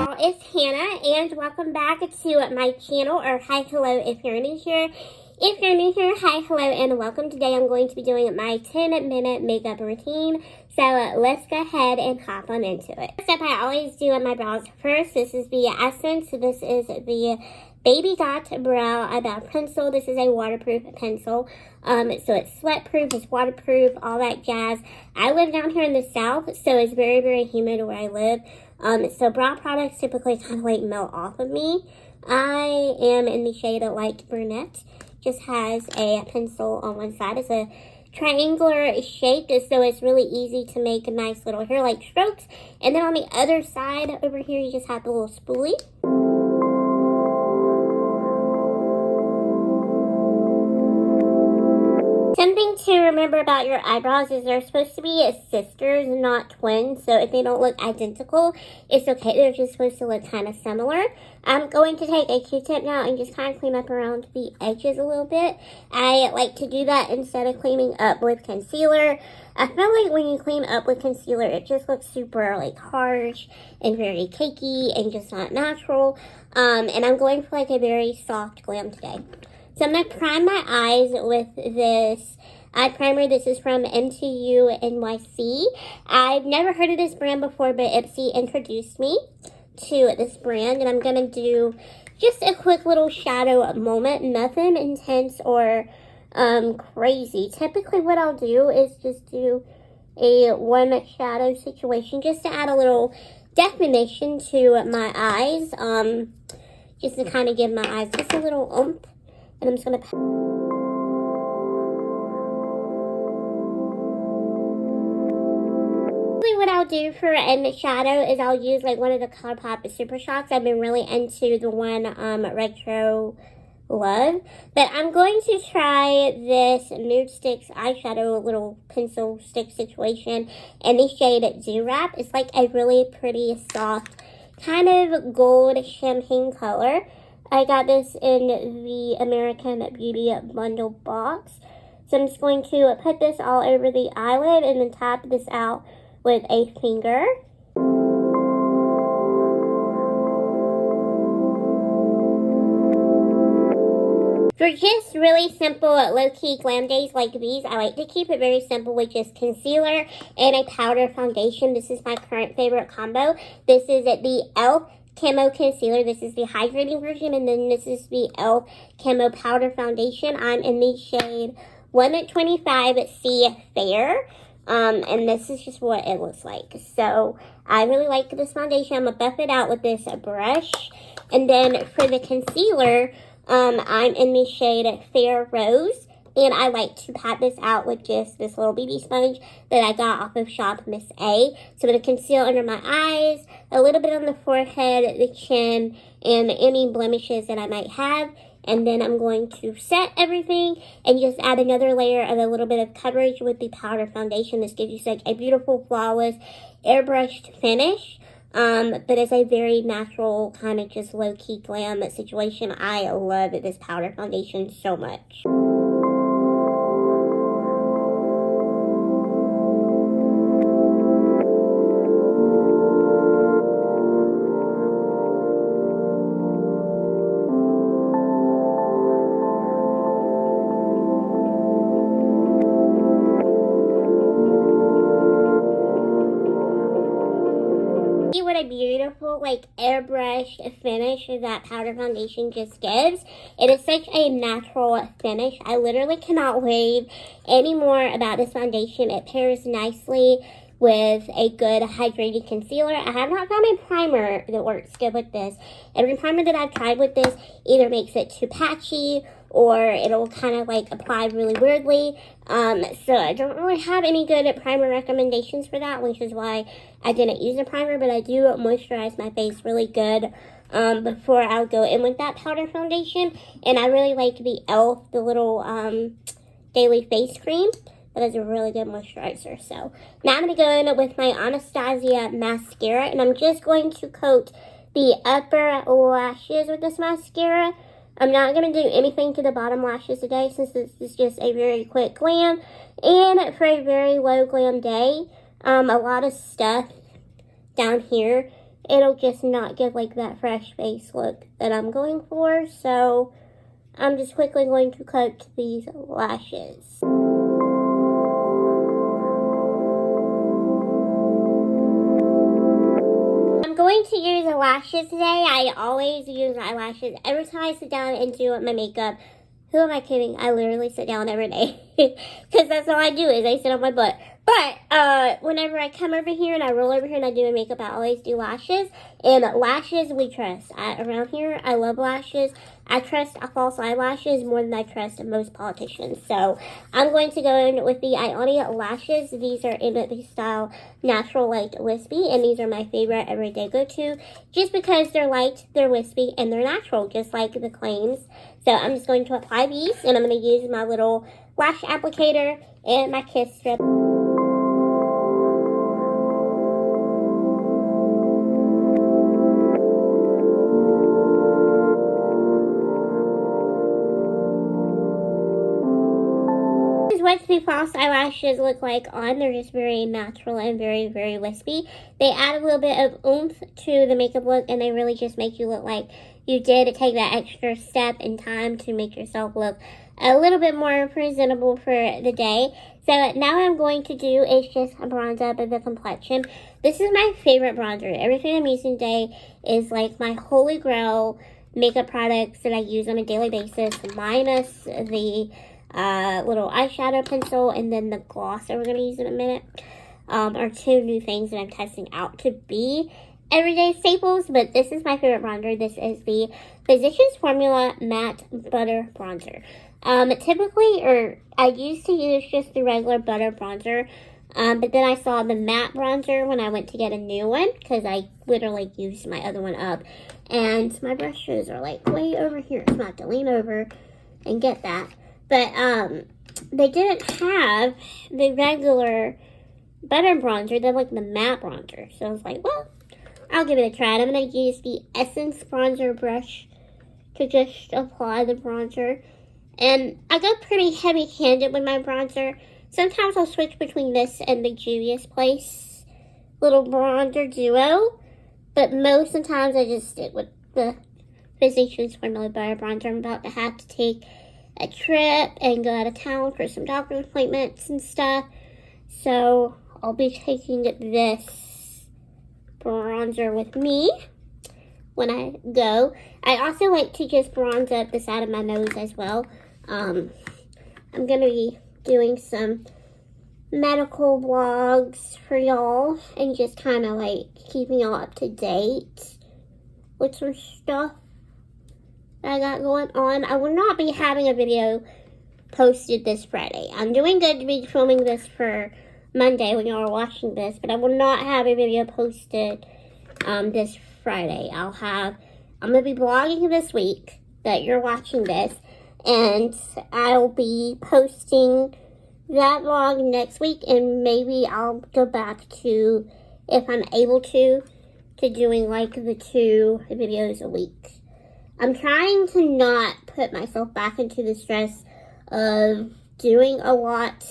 y'all, it's Hannah, and welcome back to my channel, or hi, hello if you're new here. If you're new here, hi, hello, and welcome. Today I'm going to be doing my 10-minute makeup routine, so let's go ahead and hop on into it. First up, I always do my brows first. This is the Essence. This is the Baby Dot Brow Eyebrow Pencil. This is a waterproof pencil. So it's sweat-proof, it's waterproof, all that jazz. I live down here in the South, so it's very, very humid where I live. So brow products typically kind of like melt off of me. I am in the shade of light brunette. Just has a pencil on one side. It's a triangular shape, so it's really easy to make nice little hair-like strokes. And then on the other side over here, you just have the little spoolie. Something to remember about your eyebrows is they're supposed to be sisters, not twins. So if they don't look identical, it's okay. They're just supposed to look kind of similar. I'm going to take a Q-tip now and just kind of clean up around the edges a little bit. I like to do that instead of cleaning up with concealer. I feel like when you clean up with concealer, it just looks super like harsh and very cakey and just not natural. And I'm going for like a very soft glam today. So I'm going to prime my eyes with this eye primer. This is from MTU NYC. I've never heard of this brand before, but Ipsy introduced me to this brand. And I'm going to do just a quick little shadow moment. Nothing intense or crazy. Typically what I'll do is just do a one shadow situation just to add a little definition to my eyes. Just to kind of give my eyes just a little oomph. And I'm just going to... What I'll do for a shadow is I'll use like one of the Colourpop Super Shocks. I've been really into the one Retro Love. But I'm going to try this Nude Sticks eyeshadow little pencil stick situation in the shade Do Wrap. It's like a really pretty soft kind of gold champagne color. I got this in the American Beauty bundle box. So I'm just going to put this all over the eyelid and then tap this out with a finger. For just really simple, low-key glam days like these, I like to keep it very simple with just concealer and a powder foundation. This is my current favorite combo. This is the e.l.f. Camo Concealer. This is the hydrating version, and then this is the e.l.f. Camo Powder Foundation. I'm in the shade 125C Fair, and this is just what it looks like. So I really like this foundation. I'm going to buff it out with this brush, and then for the concealer, I'm in the shade Fair Rose. And I like to pat this out with just this little BB sponge that I got off of Shop Miss A. So I'm going to conceal under my eyes, a little bit on the forehead, the chin, and any blemishes that I might have. And then I'm going to set everything and just add another layer of a little bit of coverage with the powder foundation. This gives you such a beautiful, flawless, airbrushed finish. But it's a very natural, kind of just low-key glam situation. I love this powder foundation so much. What a beautiful like airbrushed finish that powder foundation just gives. It is such a natural finish. I literally cannot rave any more about this foundation. It pairs nicely with a good hydrating concealer. I have not found a primer that works good with this. Every primer that I've tried with this either makes it too patchy or it'll kind of like apply really weirdly. So I don't really have any good primer recommendations for that, which is why I didn't use a primer, but I do moisturize my face really good before I'll go in with that powder foundation. And I really like the e.l.f., the little daily face cream. That is a really good moisturizer. So now I'm going to go in with my Anastasia mascara, and I'm just going to coat the upper lashes with this mascara. I'm not going to do anything to the bottom lashes today since this is just a very quick glam. And for a very low glam day, a lot of stuff down here it'll just not give like that fresh face look that I'm going for. So I'm just quickly going to cut these lashes. I'm going to use lashes today. I always use eyelashes every time I sit down and do my makeup. Who am I kidding? I literally sit down every day. Because that's all I do is I sit on my butt. But whenever I come over here and I roll over here and I do my makeup, I always do lashes. And lashes we trust. Around here, I love lashes. I trust false eyelashes more than I trust most politicians. So I'm going to go in with the Ioni lashes. These are in the style Natural Light Wispy. And these are my favorite everyday go-to. Just because they're light, they're wispy, and they're natural. Just like the claims. So I'm just going to apply these. And I'm going to use my little lash applicator and my kiss strip. What the false eyelashes look like on. They're just very natural and very, very wispy. They add a little bit of oomph to the makeup look, and they really just make you look like you did take that extra step in time to make yourself look a little bit more presentable for the day. So now what I'm going to do is just bronze up the complexion. This is my favorite bronzer. Everything I'm using today is like my holy grail makeup products that I use on a daily basis, minus the little eyeshadow pencil and then the gloss that we're going to use in a minute are two new things that I'm testing out to be everyday staples. But this is my favorite bronzer. This is the Physicians Formula Matte Butter Bronzer. Typically, I used to use just the regular butter bronzer, but then I saw the matte bronzer when I went to get a new one because I literally used my other one up, and my brushes are like way over here, so I have to lean over and get that. But they didn't have the regular butter bronzer. They have like the matte bronzer. So I was like, well, I'll give it a try. And I'm going to use the Essence bronzer brush to just apply the bronzer. And I go pretty heavy-handed with my bronzer. Sometimes I'll switch between this and the Juvia's Place little bronzer duo. But most of the times I just stick with the Physicians Formula Butter Bronzer. I'm about to have to take a trip and go out of town for some doctor appointments and stuff. So I'll be taking this bronzer with me when I go. I also like to just bronze up the side of my nose as well. I'm going to be doing some medical vlogs for y'all and just kind of like keeping y'all up to date with some stuff that I got going on. I will not be having a video posted this Friday. I'm doing good to be filming this for Monday when y'all are watching this, but I will not have a video posted this Friday. I'm going to be vlogging this week that you're watching this, and I'll be posting that vlog next week, and maybe I'll go back to, if I'm able to doing like the 2 videos a week. I'm trying to not put myself back into the stress of doing a lot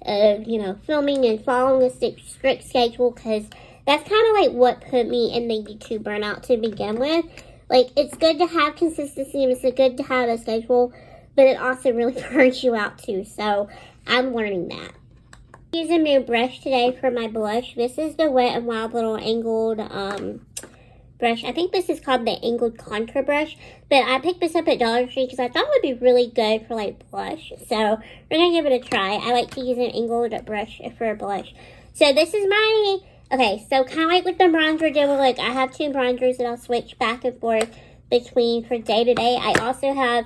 of, filming and following a strict schedule, because that's kind of like what put me in the YouTube burnout to begin with. Like, it's good to have consistency and it's good to have a schedule, but it also really burns you out too, so I'm learning that. I'm using a new brush today for my blush. This is the Wet n Wild little angled brush. I think this is called the angled contour brush, but I picked this up at Dollar Tree because I thought it would be really good for like blush. So we're gonna give it a try. I like to use an angled brush for a blush. So this is my, okay, so kind of like with the bronzer duo, like I have 2 bronzers that I'll switch back and forth between for day to day. I also have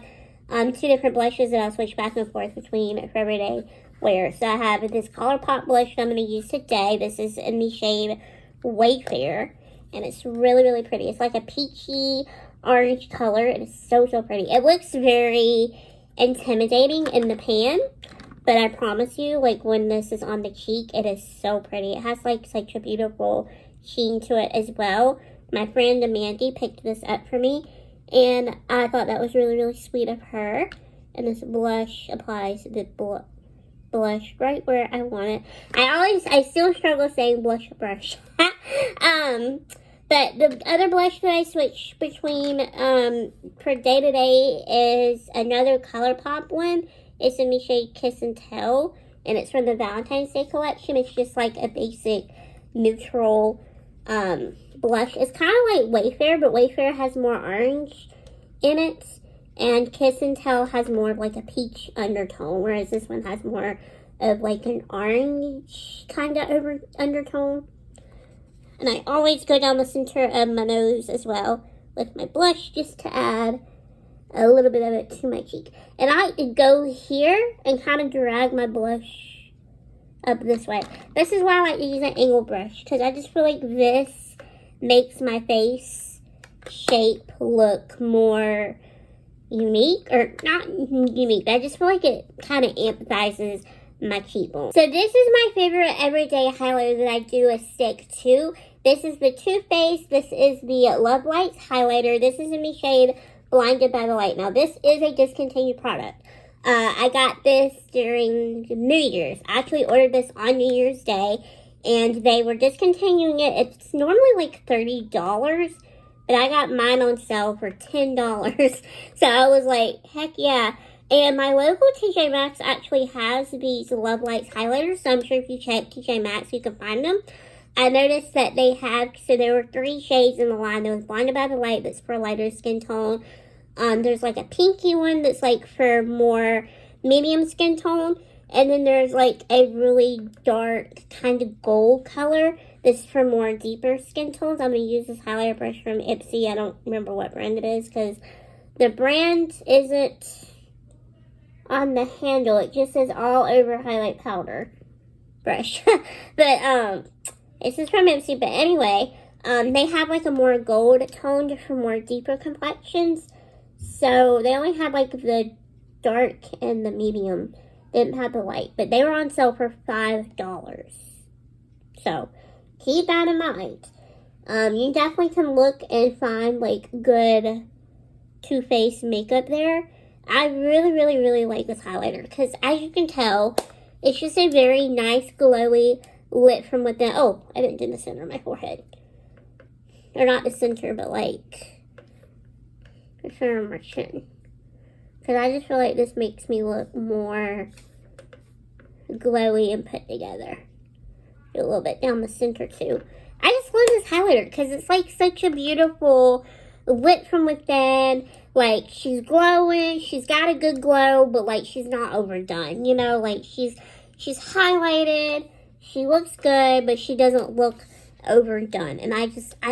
2 different blushes that I'll switch back and forth between for everyday wear. So I have this Colourpop blush that I'm going to use today. This is in the shade Wayfair. And it's really, really pretty. It's like a peachy orange color. It is so, so pretty. It looks very intimidating in the pan. But I promise you, like, when this is on the cheek, it is so pretty. It has, like, such a beautiful sheen to it as well. My friend Mandy picked this up for me. And I thought that was really, really sweet of her. And this blush applies the blush right where I want it. I still struggle saying blush brush. But the other blush that I switch between for day to day is another Colourpop one. It's in the shade Kiss and Tell, and it's from the Valentine's Day collection. It's just like a basic neutral blush. It's kind of like Wayfair, but Wayfair has more orange in it, and Kiss and Tell has more of like a peach undertone, whereas this one has more of like an orange kind of undertone. And I always go down the center of my nose as well with my blush, just to add a little bit of it to my cheek. And I go here and kind of drag my blush up this way. This is why I like to use an angle brush, because I just feel like this makes my face shape look more unique, or not unique, but I just feel like it kind of emphasizes my cheekbone. So this is my favorite everyday highlighter that I do a stick to. This is the Too Faced. This is the Love Lights highlighter. This is in the shade Blinded by the Light. Now this is a discontinued product. I got this during New Year's. I actually ordered this on New Year's Day, and they were discontinuing it. It's normally like $30, but I got mine on sale for $10. So I was like, heck yeah. And my local TJ Maxx actually has these Love Lights highlighters, so I'm sure if you check TJ Maxx, you can find them. I noticed that they have, so there were 3 shades in the line. There was Blinded by the Light, that's for a lighter skin tone. There's like a pinky one that's like for more medium skin tone. And then there's like a really dark kind of gold color that's for more deeper skin tones. I'm going to use this highlighter brush from Ipsy. I don't remember what brand it is because the brand isn't on the handle. It just says all over highlight powder brush. But this is from Ipsy. But anyway, they have like a more gold toned for more deeper complexions. So they only had like the dark and the medium. They didn't have the light, but they were on sale for $5. So keep that in mind. You definitely can look and find like good Too Faced makeup there. I really, really, really like this highlighter because, as you can tell, it's just a very nice, glowy, lit from within. Oh, I didn't do the center of my forehead. Or not the center, but like the center of my chin. Because I just feel like this makes me look more glowy and put together. A little bit down the center, too. I just love this highlighter because it's like such a beautiful lit from within. Like, she's glowing, she's got a good glow, but like she's not overdone, you know, like she's highlighted, she looks good, but she doesn't look overdone. And I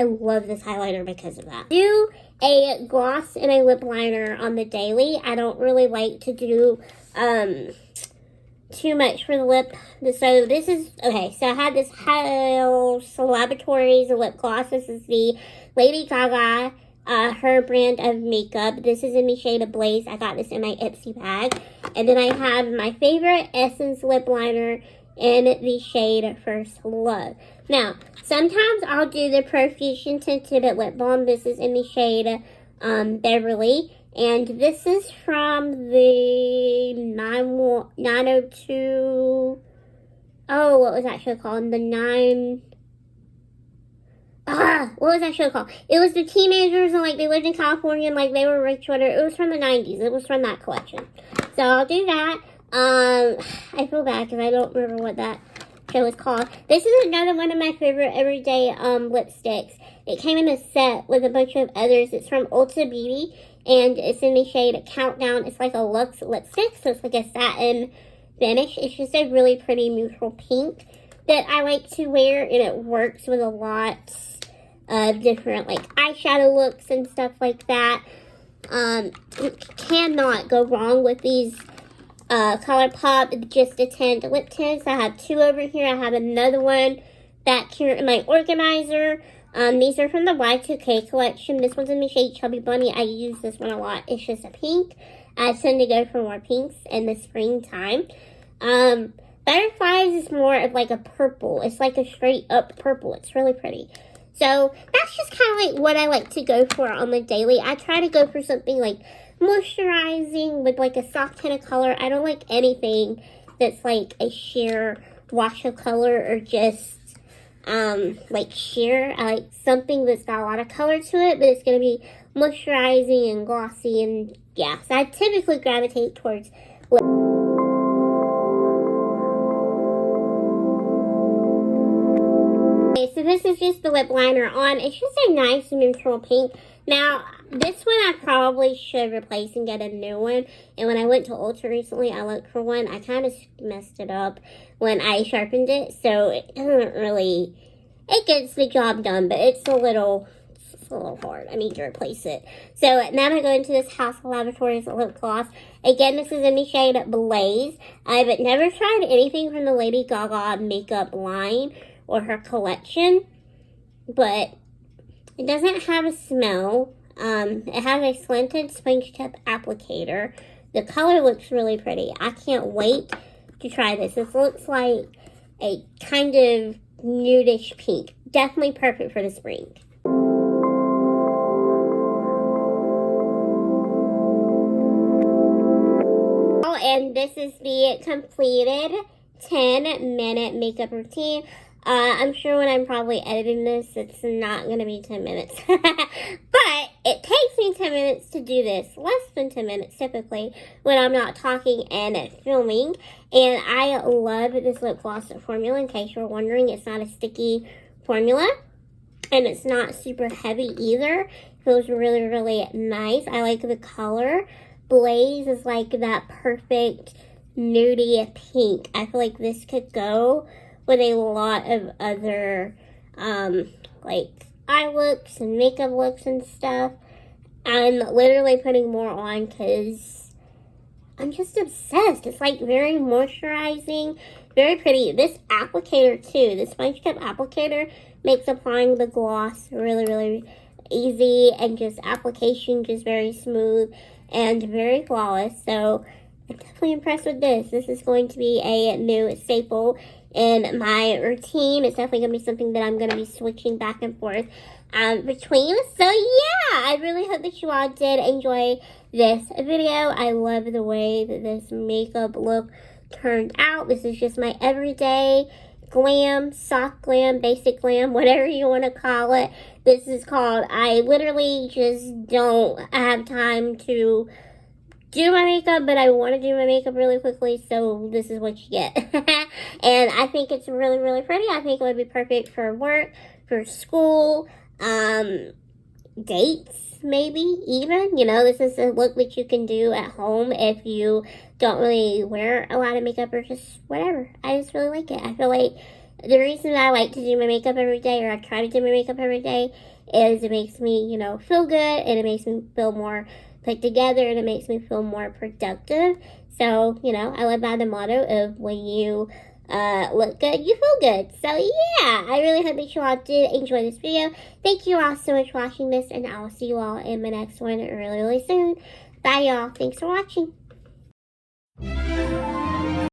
love this highlighter because of that. Do a gloss and a lip liner on the daily. I don't really like to do too much for the lip. So this is, okay, so I had this Haus Laboratories lip gloss. This is the Lady Gaga, her brand of makeup. This is in the shade of Blaze. I got this in my Ipsy bag. And then I have my favorite Essence lip liner in the shade First Love. Now, sometimes I'll do the Profusion Tinted Lip Balm. This is in the shade Beverly. And this is from the 902... Oh, what was that show called? What was that show called? It was the teenagers and like they lived in California and like they were rich, whatever. It was from the 90s. It was from that collection. So I'll do that. I feel bad because I don't remember what that show was called. This is another one of my favorite everyday lipsticks. It came in a set with a bunch of others. It's from Ulta Beauty and it's in the shade Countdown. It's like a luxe lipstick, so it's like a satin finish. It's just a really pretty neutral pink that I like to wear, and it works with a lot of different like eyeshadow looks and stuff like that. You cannot go wrong with these Colourpop Just a Tint lip tints. I have 2 over here. I have another one back here in my organizer. These are from the Y2K collection. This one's in the shade Chubby Bunny. I use this one a lot. It's just a pink. I tend to go for more pinks in the springtime. Butterflies is more of like a purple. It's like a straight up purple. It's really pretty. So that's just kind of like what I like to go for on the daily. I try to go for something like moisturizing with like a soft tint of color. I don't like anything that's like a sheer wash of color or just like sheer. I like something that's got a lot of color to it, but it's going to be moisturizing and glossy, and yeah, so I typically gravitate towards lip. Okay, so this is just the lip liner on. It's just a nice neutral pink. Now, this one I probably should replace and get a new one. And when I went to Ulta recently, I looked for one. I kind of messed it up when I sharpened it, so it doesn't really, it gets the job done, but it's a little hard. I need to replace it. So now I'm going to go into this Haus Laboratories lip gloss. Again, this is in the shade Blaze. I've never tried anything from the Lady Gaga makeup line or her collection, but it doesn't have a smell. It has a slanted sponge tip applicator. The color looks really pretty. I can't wait to try this. This looks like a kind of nudish pink. Definitely perfect for the spring. And this is the completed 10-minute makeup routine. I'm sure when I'm probably editing this, it's not going to be 10 minutes. But it takes me 10 minutes to do this. Less than 10 minutes typically when I'm not talking and filming. And I love this lip gloss formula. In case you're wondering, it's not a sticky formula. And it's not super heavy either. It feels really, really nice. I like the color. Blaze is like that perfect nudie pink. I feel like this could go with a lot of other like eye looks and makeup looks and stuff. I'm literally putting more on because I'm just obsessed. It's like very moisturizing, very pretty. This applicator too, the sponge tip applicator, makes applying the gloss really, really easy, and just application just very smooth and very flawless. So I'm definitely impressed with this. This is going to be a new staple in my routine. It's definitely going to be something that I'm going to be switching back and forth between. So yeah, I really hope that you all did enjoy this video. I love the way that this makeup look turned out. This is just my everyday glam, soft glam, basic glam, whatever you want to call it. This is called, I literally just don't have time to do my makeup, but I want to do my makeup really quickly, so this is what you get. And I think it's really, really pretty. I think it would be perfect for work, for school, dates, maybe even. You know, this is a look that you can do at home if you don't really wear a lot of makeup or just whatever. I just really like it. I feel like the reason I like to do my makeup every day, or I try to do my makeup every day, is it makes me, you know, feel good, and it makes me feel more put together, and it makes me feel more productive. So, you know, I live by the motto of when you look good, you feel good. So yeah, I really hope that you all did enjoy this video. Thank you all so much for watching this, and I will see you all in my next one really, really soon. Bye y'all. Thanks for watching.